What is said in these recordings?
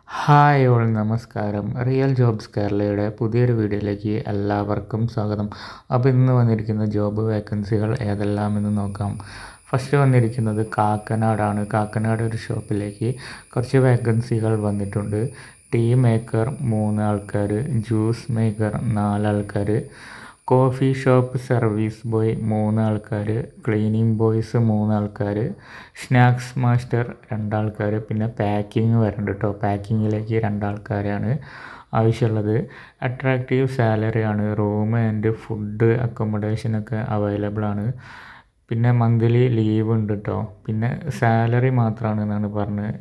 Hi all നമസ്കാരം. Real jobs കേരളയുടെ പുതിയൊരു വീഡിയോയിലേക്ക് എല്ലാവർക്കും സ്വാഗതം. അപ്പോൾ ഇന്ന് വന്നിരിക്കുന്ന ജോബ് വേക്കൻസികൾ ഏതെല്ലാമെന്ന് നോക്കാം. ഫസ്റ്റ് വന്നിരിക്കുന്നത് കാക്കനാടാണ്. കാക്കനാട് ഒരു ഷോപ്പിലേക്ക് കുറച്ച് വേക്കൻസികൾ വന്നിട്ടുണ്ട്. ടീ മേക്കർ 3 ആൾക്കാർ, ജ്യൂസ് മേക്കർ 4 ആൾക്കാർ, കോഫി ഷോപ്പ് സർവീസ് ബോയ് 3 ആൾക്കാർ, ക്ലീനിങ് ബോയ്സ് 3 ആൾക്കാർ, സ്നാക്സ് മാസ്റ്റർ 2 ആൾക്കാർ, പിന്നെ പാക്കിങ് വരുന്നുണ്ട് കേട്ടോ. പാക്കിങ്ങിലേക്ക് 2 ആൾക്കാരാണ് ആവശ്യമുള്ളത്. അട്രാക്റ്റീവ് സാലറിയാണ്. റൂം ആൻഡ് ഫുഡ് അക്കോമഡേഷനൊക്കെ അവൈലബിൾ ആണ്. പിന്നെ മന്ത്ലി ലീവ് ഉണ്ട് കേട്ടോ. പിന്നെ സാലറി മാത്രമാണ് എന്നാണ് പറഞ്ഞത്.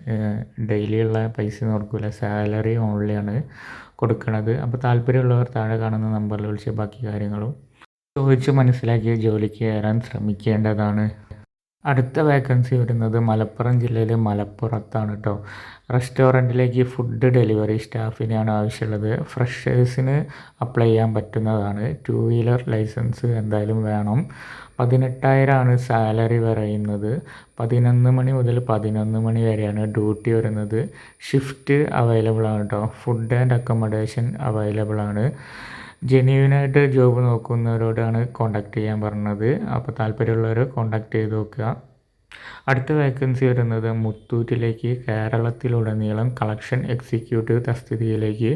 ഡെയിലിയുള്ള പൈസ കൊടുക്കില്ല, സാലറി ഓൺലിയാണ് കൊടുക്കുന്നത്. അപ്പോൾ താല്പര്യമുള്ളവർ താഴെ കാണുന്ന നമ്പറിൽ വിളിച്ച് ബാക്കി കാര്യങ്ങളും ചോദിച്ച് മനസ്സിലാക്കി ജോലിക്ക് കയറാൻ ശ്രമിക്കേണ്ടതാണ്. അടുത്ത വേക്കൻസി വരുന്നത് മലപ്പുറം ജില്ലയിൽ മലപ്പുറത്താണ് കേട്ടോ. റെസ്റ്റോറൻറ്റിലേക്ക് ഫുഡ് ഡെലിവറി സ്റ്റാഫിനെയാണ് ആവശ്യമുള്ളത്. ഫ്രഷേഴ്സിന് അപ്ലൈ ചെയ്യാൻ പറ്റുന്നതാണ്. 2 വീലർ ലൈസൻസ് എന്തായാലും വേണം. 18,000 സാലറി പറയുന്നത്. 11 മണി മുതൽ 11 മണി വരെയാണ് ഡ്യൂട്ടി വരുന്നത്. ഷിഫ്റ്റ് അവൈലബിൾ ആണ് കേട്ടോ. ഫുഡ് ആൻഡ് അക്കോമഡേഷൻ അവൈലബിൾ ആണ്. ജെന്യുവിനായിട്ട് ജോബ് നോക്കുന്നവരോടാണ് കോൺടാക്റ്റ് ചെയ്യാൻ പറഞ്ഞത്. അപ്പോൾ താല്പര്യമുള്ളവർ കോൺടാക്റ്റ് ചെയ്ത് നോക്കുക. അടുത്ത വേക്കൻസി വരുന്നത് മുത്തൂറ്റിലേക്ക് കേരളത്തിലുടനീളം കളക്ഷൻ എക്സിക്യൂട്ടീവ് തസ്തികയിലേക്ക്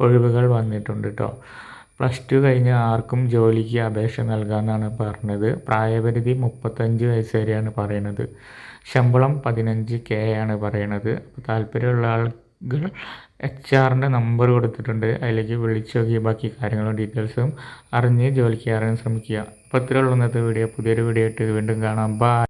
ഒഴിവുകൾ വന്നിട്ടുണ്ട് കേട്ടോ. +2 കഴിഞ്ഞ ആർക്കും ജോലിക്ക് അപേക്ഷ നൽകാമെന്നാണ് പറഞ്ഞത്. പ്രായപരിധി 35 വയസ്സ് വരെയാണ് പറയുന്നത്. ശമ്പളം 15K ആണ് പറയുന്നത്. അപ്പോൾ താല്പര്യമുള്ള ആളുകൾ HR നമ്പർ കൊടുത്തിട്ടുണ്ട്, അതിലേക്ക് വിളിച്ച് നോക്കി ബാക്കി കാര്യങ്ങളും ഡീറ്റെയിൽസും അറിഞ്ഞ് ജോലിക്ക് കയറാൻ ശ്രമിക്കുക. അപ്പോൾ ഇത്രയുള്ള ഇന്നത്തെ വീഡിയോ. പുതിയൊരു വീഡിയോ ആയിട്ട് വീണ്ടും കാണാം. ബൈ.